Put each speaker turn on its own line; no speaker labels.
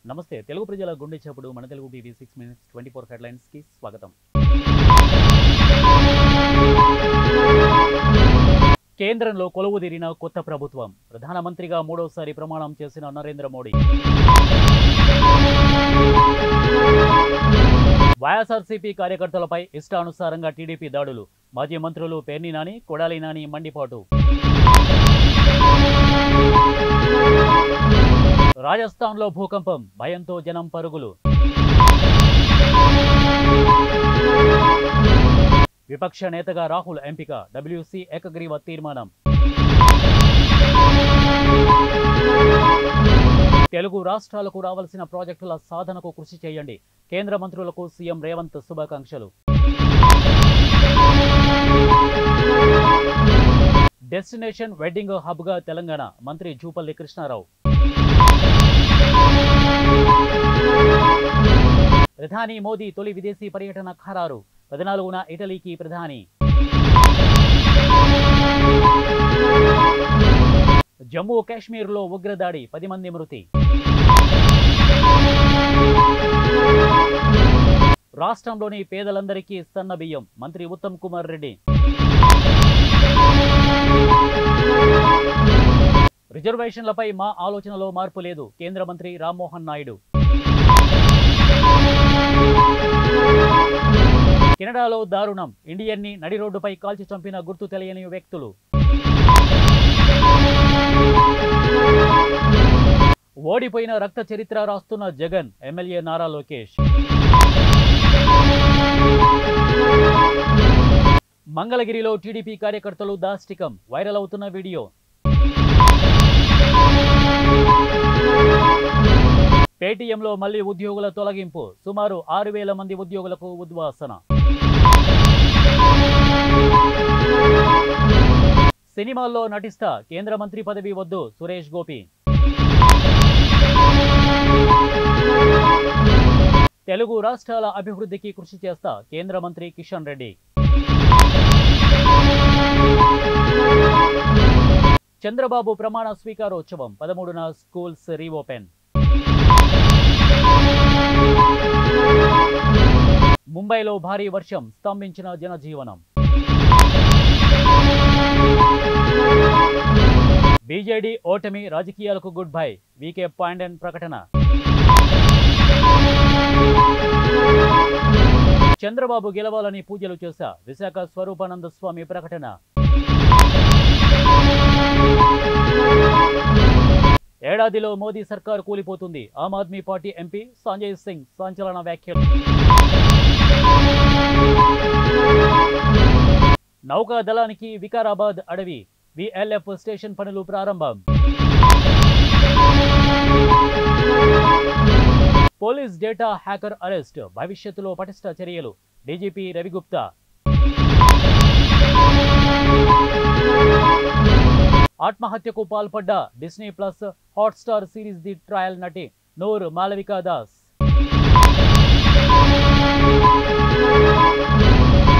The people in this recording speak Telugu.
నమస్తే తెలుగు ప్రజల గుండె చప్పుడు మన తెలుగు టీవీ 6 minutes 24 హెడ్లైన్స్ కి స్వాగతం. కేంద్రంలో కొలువుదీరిన కొత్త ప్రభుత్వం ప్రధానమంత్రిగా మూడోసారి ప్రమాణం చేసిన నరేంద్ర మోడీ. వైఎస్ఆర్సీపీ కార్యకర్తలపై ఇష్టానుసారంగా టీడీపీ దాడులు. మాజీ మంత్రులు పేర్ని నాని, కొడాలి నాని మండిపాటు. రాజస్థాన్లో భూకంపం, భయంతో జనం పరుగులు. విపక్ష నేతగా రాహుల్ ఎంపిక, డబ్ల్యూసీ ఏకగ్రీవ తీర్మానం. తెలుగు రాష్ట్రాలకు రావాల్సిన ప్రాజెక్టుల సాధనకు కృషి చేయండి. కేంద్ర మంత్రులకు సీఎం రేవంత్ శుభాకాంక్షలు. డెస్టినేషన్ వెడ్డింగ్ హబ్గా తెలంగాణ, మంత్రి జూపల్లి కృష్ణారావు. ప్రధాని మోదీ తొలి విదేశీ పర్యటన ఖరారు, 14న ఇటలీకి ప్రధాని. జమ్మూ కాశ్మీర్లో ఉగ్రదాడి, 10 మంది మృతి. రాష్ట్రంలోని పేదలందరికీ సన్న బియ్యం, మంత్రి ఉత్తమ్ కుమార్ రెడ్డి. రిజర్వేషన్లపై మా ఆలోచనలో మార్పు లేదు, కేంద్ర మంత్రి రామ్మోహన్ నాయుడు. కెనడాలో దారుణం, ఇండియన్ని నడి రోడ్డుపై కాల్చి చంపిన గుర్తు తెలియని వ్యక్తులు. ఓడిపోయిన రక్త చరిత్ర రాస్తున్న జగన్, ఎమ్మెల్యే నారా లోకేష్. మంగళగిరిలో టీడీపీ కార్యకర్తలు దాష్టికం, వైరల్ అవుతున్న వీడియో. పేటీఎంలో మళ్లీ ఉద్యోగుల తొలగింపు, సుమారు 6,000 మంది ఉద్యోగులకు ఉద్వాసన. సినిమాల్లో నటిస్తా, కేంద్ర మంత్రి పదవి వద్దు, సురేష్ గోపి. తెలుగు రాష్ట్రాల అభివృద్ధికి కృషి చేస్తా, కేంద్ర మంత్రి కిషన్ రెడ్డి. చంద్రబాబు ప్రమాణ స్వీకారోత్సవం, 13న స్కూల్స్ రీఓపెన్. ముంబైలో భారీ వర్షం, స్తంభించిన జనజీవనం. బీజేడీ ఓటమి, రాజకీయాలకు గుడ్ బై, వీకే పాండెన్ ప్రకటన. చంద్రబాబు గెలవాలని పూజలు చేశా, విశాఖ స్వరూపానంద స్వామి ప్రకటన. ఏడాదిలో మోదీ సర్కారు కూలిపోతుంది, ఆమ్ ఆద్మీ పార్టీ ఎంపీ సంజయ్ సింగ్ సంచలన వ్యాఖ్యలు. నౌకాదళానికి వికారాబాద్ అడవి, విఎల్ఎఫ్ స్టేషన్ పనులు ప్రారంభం. పోలీస్ డేటా హ్యాకర్ అరెస్ట్, భవిష్యత్తులో పటిష్ట చర్యలు, డీజీపీ రవిగుప్తా. ఆత్మహత్యకు పాల్పడ్డ Disney plus Hotstar series the trial నటి నూర్ మాలవికా దాస్.